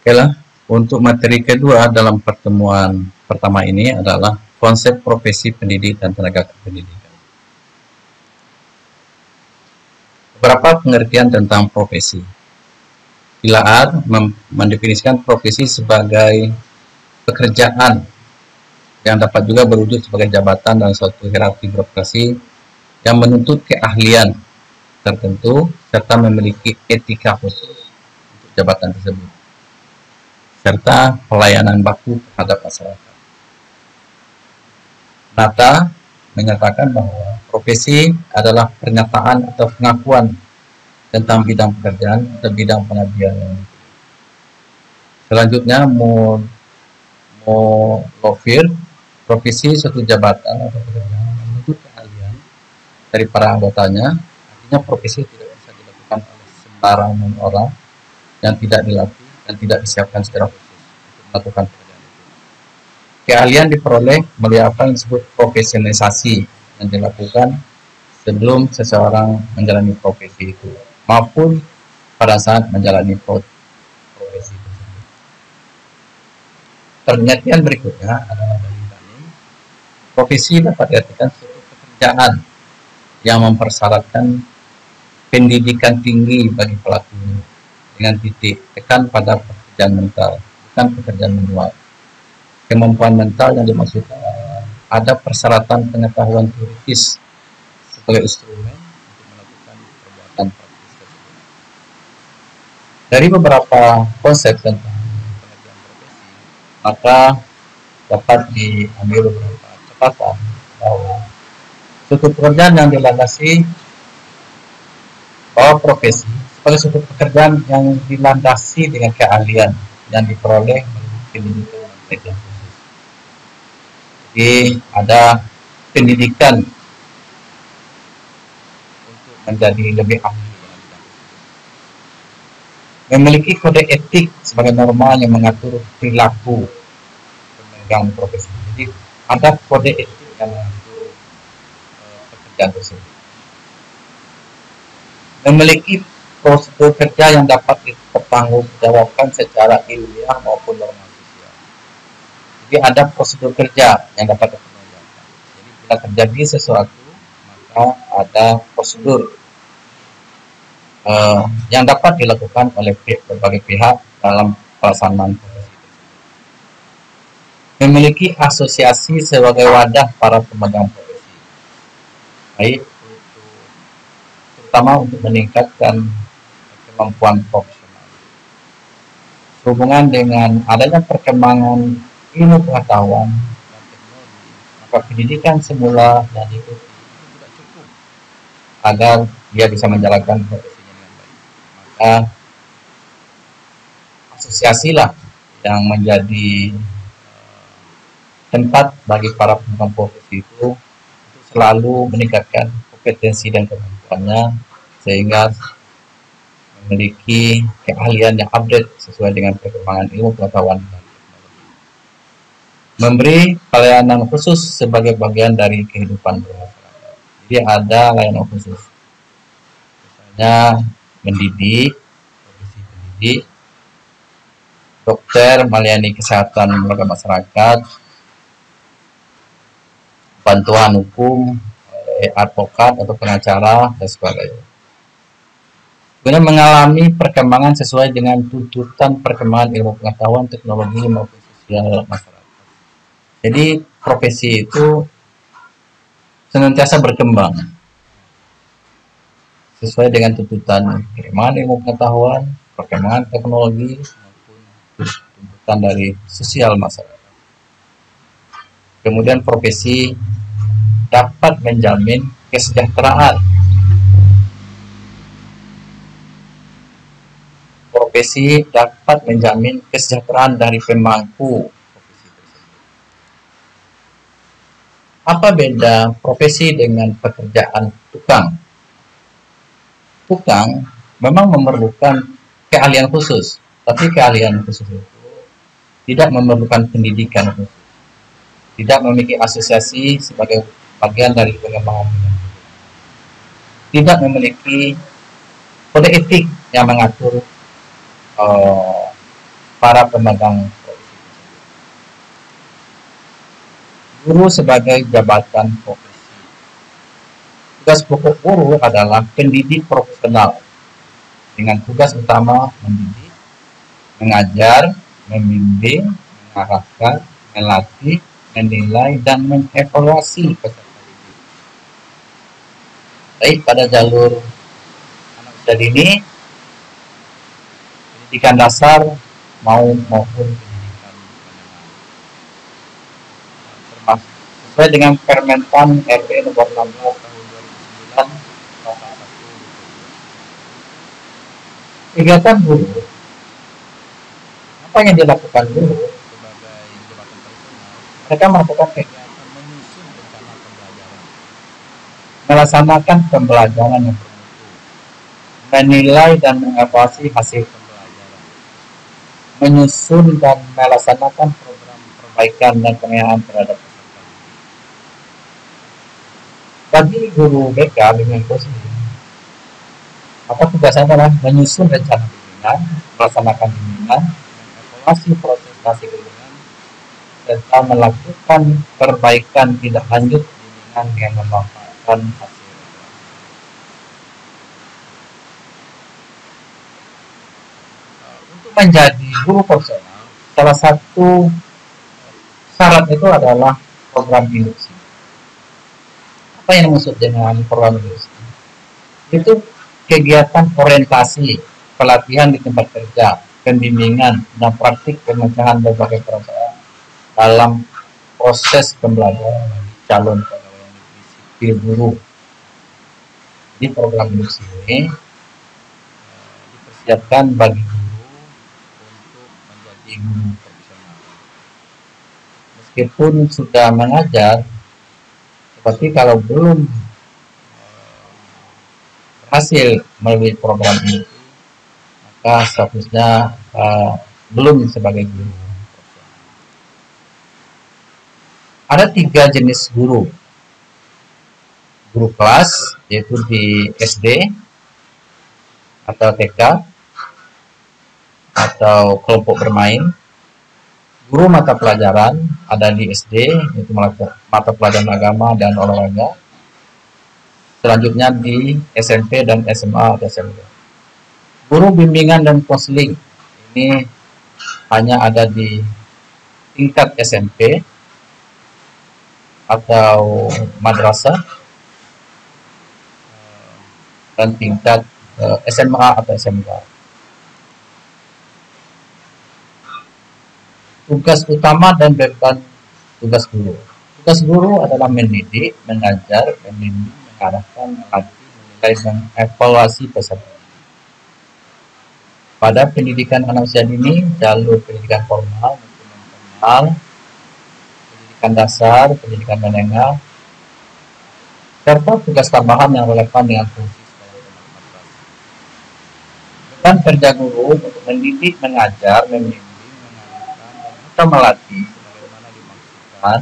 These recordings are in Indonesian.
Oke lah, untuk materi kedua dalam pertemuan pertama ini adalah konsep profesi pendidik dan tenaga kependidikan. Beberapa pengertian tentang profesi. Bila A mendefinisikan profesi sebagai pekerjaan yang dapat juga berwujud sebagai jabatan dalam suatu hierarki birokrasi yang menuntut keahlian tertentu serta memiliki etika khusus untuk jabatan tersebut, serta pelayanan baku terhadap masyarakat. Nata menyatakan bahwa profesi adalah pernyataan atau pengakuan tentang bidang pekerjaan atau bidang pengabdian. Selanjutnya, Molofir, profesi suatu jabatan atau pekerjaan yang menuntut keahlian dari para anggotanya. Artinya profesi tidak bisa dilakukan oleh sembarangan orang yang tidak dilatih dan tidak disiapkan secara khusus untuk melakukan pekerjaan itu. Keahlian diperoleh melalui apa yang disebut profesionalisasi yang dilakukan sebelum seseorang menjalani profesi itu maupun pada saat menjalani profesi tersebut. Pengertian berikutnya adalah dari kami, profesi dapat diartikan suatu pekerjaan yang mempersyaratkan pendidikan tinggi bagi pelakunya dengan titik tekan pada pekerjaan mental, bukan pekerjaan manual. Kemampuan mental yang dimaksudkan ada persyaratan pengetahuan teoritis sebagai instrumen untuk melakukan perbuatan praktis tersebut. Dari beberapa konsep tentang pengertian profesi, maka dapat diambil beberapa catatan bahwa suatu pekerjaan yang dilandasi bahwa profesi sebagai suatu pekerjaan yang dilandasi dengan keahlian yang diperoleh melalui pendidikan dan pelatihan khusus. Jadi ada pendidikan untuk menjadi lebih ahli dalam bidang tersebut. Memiliki kode etik sebagai norma yang mengatur perilaku pemegang profesi. Jadi ada kode etik yang mengatur pekerjaan tersebut. Memiliki prosedur kerja yang dapat dipertanggungjawabkan secara ilmiah maupun norma sosial. Jadi ada prosedur kerja yang dapat dipertanggungjawabkan. Jadi bila terjadi sesuatu, maka ada prosedur yang dapat dilakukan oleh berbagai pihak dalam pelaksanaan profesi tersebut. Memiliki asosiasi sebagai wadah para pemegang profesi, baik terutama untuk meningkatkan kemampuan profesional. Sehubungan dengan adanya perkembangan ilmu pengetahuan dan teknologi, maka pendidikan semula dan diikuti itu tidak cukup agar dia bisa menjalankan profesinya dengan baik. Maka asosiasilah yang menjadi tempat bagi para pemegang profesi itu untuk selalu meningkatkan kompetensi dan kemampuannya sehingga memiliki keahlian yang update sesuai dengan perkembangan ilmu pengetahuan dan teknologi. Memberi pelayanan khusus sebagai bagian dari kehidupan bermasyarakat. Jadi ada layanan khusus, misalnya mendidik, profesi pendidik, dokter melayani kesehatan warga masyarakat, bantuan hukum, advokat atau pengacara dan sebagainya. Kemudian mengalami perkembangan sesuai dengan tuntutan perkembangan ilmu pengetahuan, teknologi maupun sosial masyarakat. Jadi profesi itu senantiasa berkembang sesuai dengan tuntutan perkembangan ilmu pengetahuan, perkembangan teknologi maupun tuntutan dari sosial masyarakat. Kemudian profesi dapat menjamin kesejahteraan. Profesi dapat menjamin kesejahteraan dari pemangku profesi tersebut. Apa beda profesi dengan pekerjaan tukang? Tukang memang memerlukan keahlian khusus, tapi keahlian khusus itu tidak memerlukan pendidikan khusus, tidak memiliki asosiasi sebagai bagian dari pengembangan, tidak memiliki kode etik yang mengatur para pemegang profesi. Guru sebagai jabatan profesi. Tugas pokok guru adalah pendidik profesional dengan tugas utama mendidik, mengajar, membimbing, mengarahkan, melatih, menilai, dan mengevaluasi peserta didik. Baik pada jalur anak usia dini, pendidikan dasar maupun pendidikan menengah. Termasuk sesuai dengan Permentan RB nomor 16 tahun 2009 pasal 1. Kegiatan guru, apa yang dilakukan guru sebagai jabatan profesional? Mereka melakukan kegiatan menyusun rencana pembelajaran, melaksanakan pembelajaran yang bermutu, menilai dan mengevaluasi hasil pembelajaran, menyusun dan melaksanakan program perbaikan dan pengayaan terhadap peserta. Bagi guru BK dengan posisi, maka tugasnya adalah menyusun rencana bimbingan, melaksanakan bimbingan, mengevaluasi proses hasil bimbingan, serta melakukan perbaikan tindak lanjut bimbingan dengan memanfaatkan hasil. Untuk menjadi guru profesional, salah satu syarat itu adalah program induksi. Apa yang dimaksud dengan program induksi? Itu kegiatan orientasi, pelatihan di tempat kerja, pembimbingan, dan praktik pemecahan berbagai persoalan dalam proses pembelajaran bagi calon pegawai negeri sipil guru. Di program induksi ini dipersiapkan bagi guru untuk menjadi guru profesional. Meskipun sudah mengajar, tetapi kalau belum berhasil melalui program ini, maka statusnya belum sebagai guru. Ada 3 jenis guru. Guru kelas, yaitu di SD atau TK atau kelompok bermain. Guru mata pelajaran ada di SD, yaitu mata pelajaran agama dan olahraga. Selanjutnya di SMP dan SMA atau SMK. Guru bimbingan dan konseling ini hanya ada di tingkat SMP atau madrasah dan tingkat SMA atau SMK. Tugas utama dan beban tugas guru. Tugas guru adalah mendidik, mengajar, membimbing, mengarahkan, melatih, menilai, dan evaluasi peserta. Pada pendidikan anak usia dini, jalur pendidikan formal maupun non formal, pendidikan dasar, pendidikan menengah, serta tugas tambahan yang relevan dengan fungsi sebagai pemerintah. Beban kerja guru untuk mendidik, mengajar, membimbing, mengarahkan, dan atau melatih sebagaimana dimaksudkan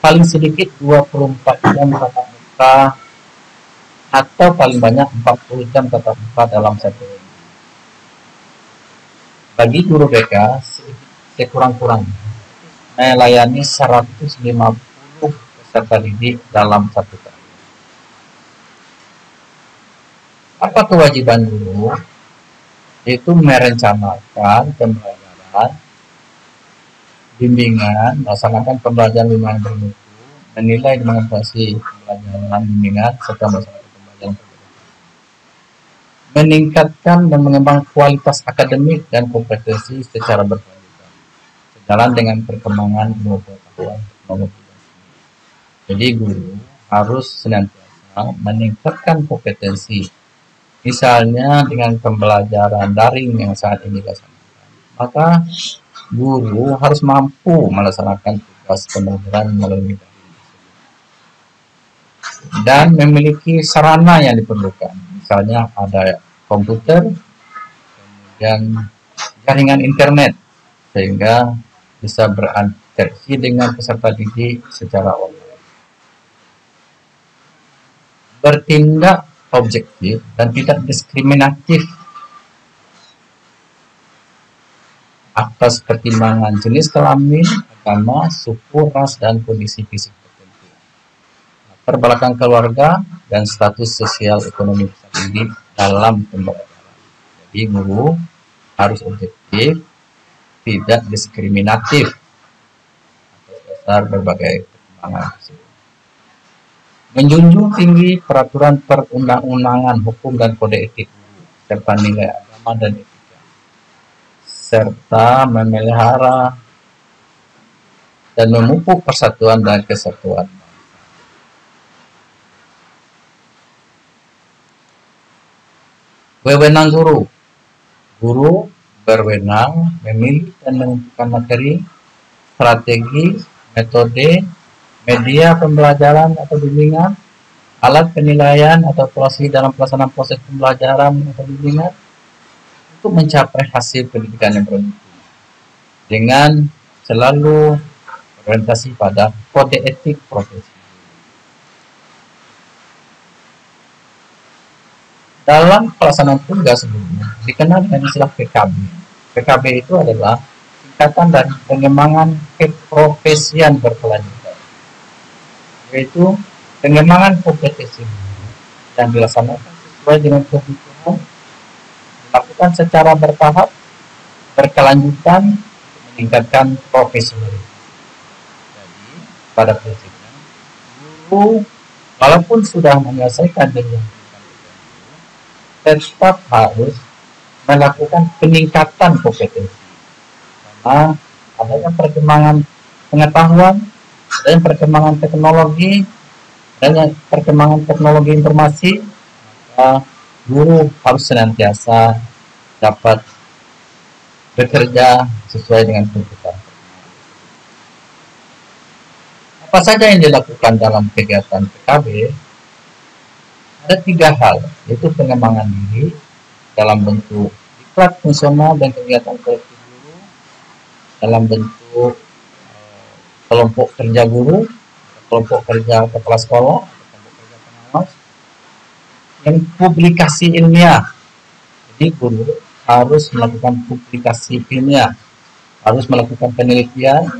paling sedikit 24 jam tatap muka atau paling banyak 40 jam tatap muka dalam satu minggu. Bagi guru BK, sekurang-kurangnya melayani 150 peserta didik dalam satu tahun. Apa kewajiban guru? Yaitu merencanakan pembelajaran, bimbingan, melaksanakan pembelajaran bimbingan bermutu, menilai dan mengevaluasi pembelajaran bimbingan, serta melaksanakan pembelajaran meningkatkan dan mengembangkan kualitas akademik dan kompetensi secara berkelanjutan, sejalan dengan perkembangan ilmu pengetahuan teknologi. Jadi guru harus senantiasa meningkatkan kompetensi, misalnya dengan pembelajaran daring yang saat ini dilaksanakan. Maka guru harus mampu melaksanakan tugas pembelajaran melalui daring dan memiliki sarana yang diperlukan. Misalnya ada komputer, kemudian jaringan internet, sehingga bisa berinteraksi dengan peserta didik secara online. Bertindak objektif dan tidak diskriminatif atas pertimbangan jenis kelamin, agama, suku, ras, dan kondisi fisik tertentu, latar belakang keluarga, dan status sosial ekonomi pendidik dalam pembelajaran. Jadi guru harus objektif, tidak diskriminatif atas dasar berbagai pertimbangan tersebut. Menjunjung tinggi peraturan perundang-undangan, hukum, dan kode etik guru, serta nilai agama dan etika, serta memelihara dan memupuk persatuan dan kesatuan. Wewenang guru. Guru berwenang memilih dan menentukan materi, strategi, metode, media pembelajaran atau bimbingan, alat penilaian atau evaluasi dalam pelaksanaan proses pembelajaran atau bimbingan untuk mencapai hasil pendidikan yang bermutu, dengan selalu berorientasi pada kode etik profesi. Dalam pelaksanaan tugas sebelumnya dikenal dengan istilah PKB. PKB itu adalah tingkatan dan pengembangan keprofesian berkelanjutan, yaitu pengembangan kompetensi yang dilaksanakan sesuai dengan kebutuhan, dilakukan secara bertahap, berkelanjutan untuk meningkatkan profesionalitas. Jadi pada prinsipnya guru walaupun sudah menyelesaikan jenjang tetap harus melakukan peningkatan kompetensi, karena adanya perkembangan pengetahuan, adanya perkembangan teknologi, adanya perkembangan teknologi informasi, maka guru harus senantiasa dapat bekerja sesuai dengan tuntutan. Apa saja yang dilakukan dalam kegiatan PKB? Ada 3 hal, yaitu pengembangan diri dalam bentuk diklat fungsional dan kegiatan kolektif guru, dalam bentuk kelompok kerja guru, kelompok kerja kepala sekolah, kelompok kerja pengawas, dan publikasi ilmiah. Jadi guru harus melakukan publikasi ilmiah, harus melakukan penelitian,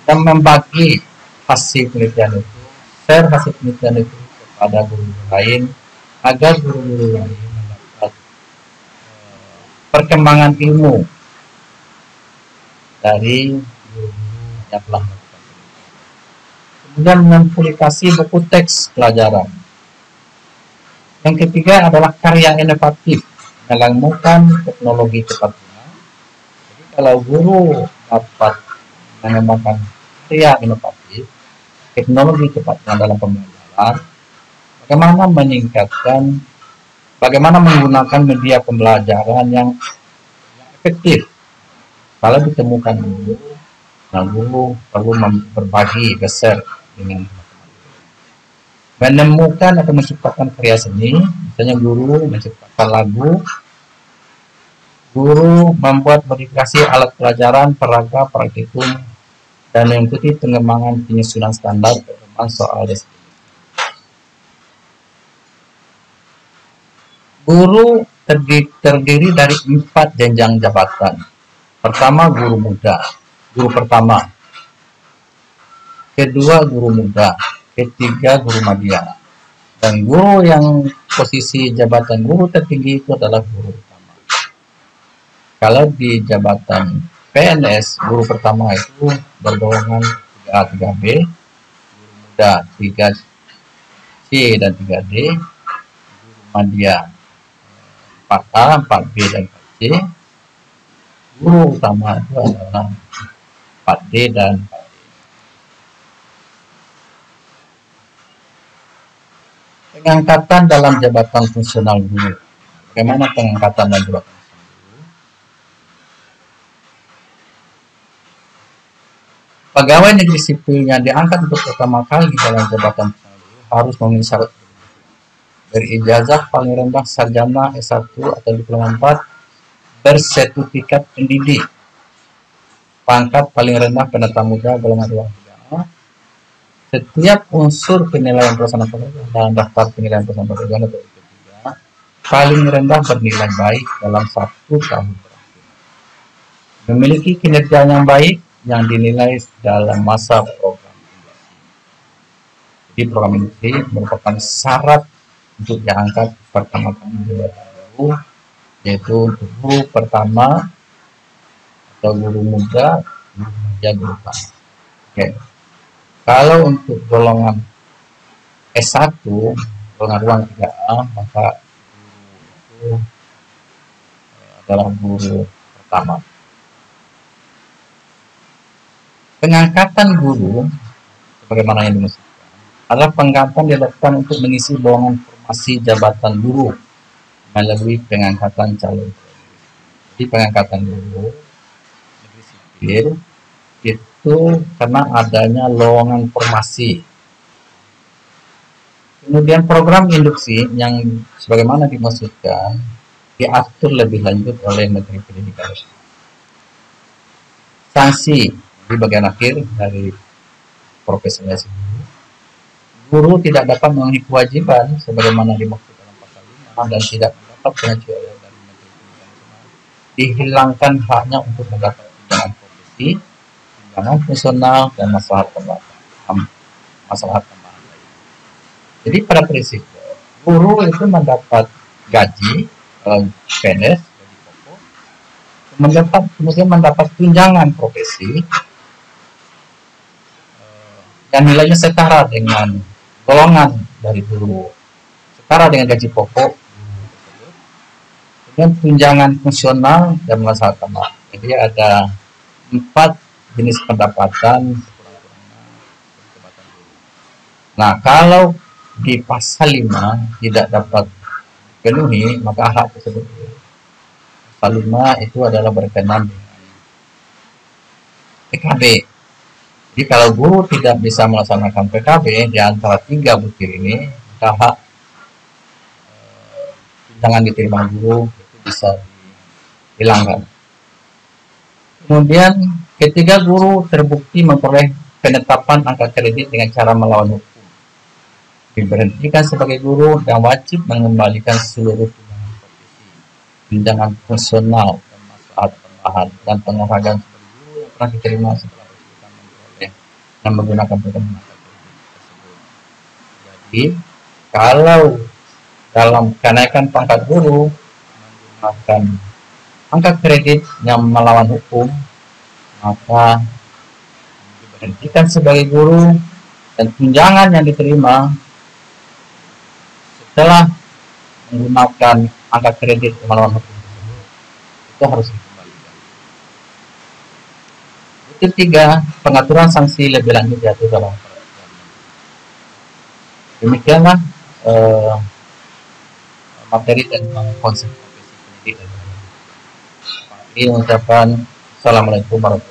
dan membagi hasil penelitian itu, share hasil penelitian itu kepada guru lain, agar guru-guru lain mendapat perkembangan ilmu dari guru-guru yang telah melakukan penelitian. Kemudian mempublikasi buku teks pelajaran. Yang ketiga adalah karya inovatif, mengembangkan teknologi tepat guna. Jadi kalau guru dapat mengembangkan karya inovatif, teknologi tepatnya dalam pembelajaran, bagaimana menggunakan media pembelajaran yang efektif. Kalau ditemukan guru, nah guru perlu berbagi, share dengan teman-teman. Menemukan atau menciptakan karya seni, misalnya guru menciptakan lagu, guru membuat modifikasi alat pelajaran, peraga, praktikum, dan mengikuti pengembangan penyusunan standar pedoman soal disiplin. Guru terdiri dari 4 jenjang jabatan. Pertama, guru muda, guru pertama. Kedua, guru muda. Ketiga, guru madya. Dan guru yang posisi jabatan guru tertinggi itu adalah guru utama. Kalau di jabatan PNS, guru pertama itu bergolongan 3A, 3B, guru muda 3C dan 3D, guru madya 4A, 4B, dan 4C. Guru utama itu adalah 4D dan 4D. Pengangkatan dalam jabatan fungsional guru. Bagaimana pengangkatan dalam jabatan fungsional guru? Pegawai negeri sipil yang diangkat untuk pertama kali dalam jabatan fungsional guru harus memenuhi syarat berijazah paling rendah sarjana S1 atau diploma 4, bersertifikat pendidik, pangkat paling rendah pendeta muda golongan 2. Setiap unsur penilaian pelaksanaan pekerjaan dalam daftar penilaian pelaksanaan pekerjaan atau ketiga paling rendah bernilai baik dalam 1 tahun terakhir. memiliki kinerja yang baik yang dinilai dalam masa program induksi. Jadi program induksi merupakan syarat untuk diangkat pertama kali jabatan guru, yaitu guru pertama atau guru muda, guru remaja, guru kelas. Oke. Kalau untuk golongan S1, golongan ruang 3A, maka guru itu adalah guru pertama. Pengangkatan guru, sebagaimana yang dimaksudkan, adalah pengangkatan dilakukan untuk mengisi lowongan formasi jabatan guru melalui pengangkatan calon. Jadi pengangkatan guru negeri sipil itu karena adanya lowongan formasi. Kemudian program induksi yang sebagaimana dimaksudkan diatur lebih lanjut oleh Menteri Pendidikan. Sanksi di bagian akhir dari profesionalisasi guru tidak dapat memenuhi kewajiban sebagaimana dimaksud dalam pasal 5 dan tidak mendapat pengecualian dari Menteri Pendidikan. Dihilangkan haknya untuk mendapat tunjangan profesi, tunjangan fungsional dan masalah tambahan. Jadi pada prinsipnya guru itu mendapat gaji PNS, gaji pokok, kemudian mendapat tunjangan profesi dan nilainya setara dengan golongan dari guru, setara dengan gaji pokok, kemudian tunjangan fungsional dan masalah tambahan. Jadi ada 4 jenis pendapatan. Nah, kalau di pasal 5 tidak dapat penuhi, maka hak tersebut. Pasal 5 itu adalah berkenaan dengan PKB. Jadi kalau guru tidak bisa melaksanakan PKB di antara 3 butir ini, maka hak tunjangan diterima guru itu bisa dihilangkan. Kemudian ketika guru terbukti memperoleh penetapan angka kredit dengan cara melawan hukum, diberhentikan sebagai guru dan wajib mengembalikan seluruh tunjangan profesi, tunjangan fungsional dan masalah tambahan dan penghargaan sebagai guru yang pernah diterima setelah bersangkutan memperoleh dan menggunakan program angka kredit tersebut. Jadi kalau dalam kenaikan pangkat guru menggunakan angka kredit yang melawan hukum, maka diberhentikan sebagai guru dan tunjangan yang diterima setelah menggunakan angka kredit melawan hukum itu harus dikembalikan. Itu 3 pengaturan sanksi lebih lanjut diatur dalam peraturan. Demikianlah materi tentang konsep profesi pendidik. Ini ucapan Assalamualaikum warahmatullahi wabarakatuh.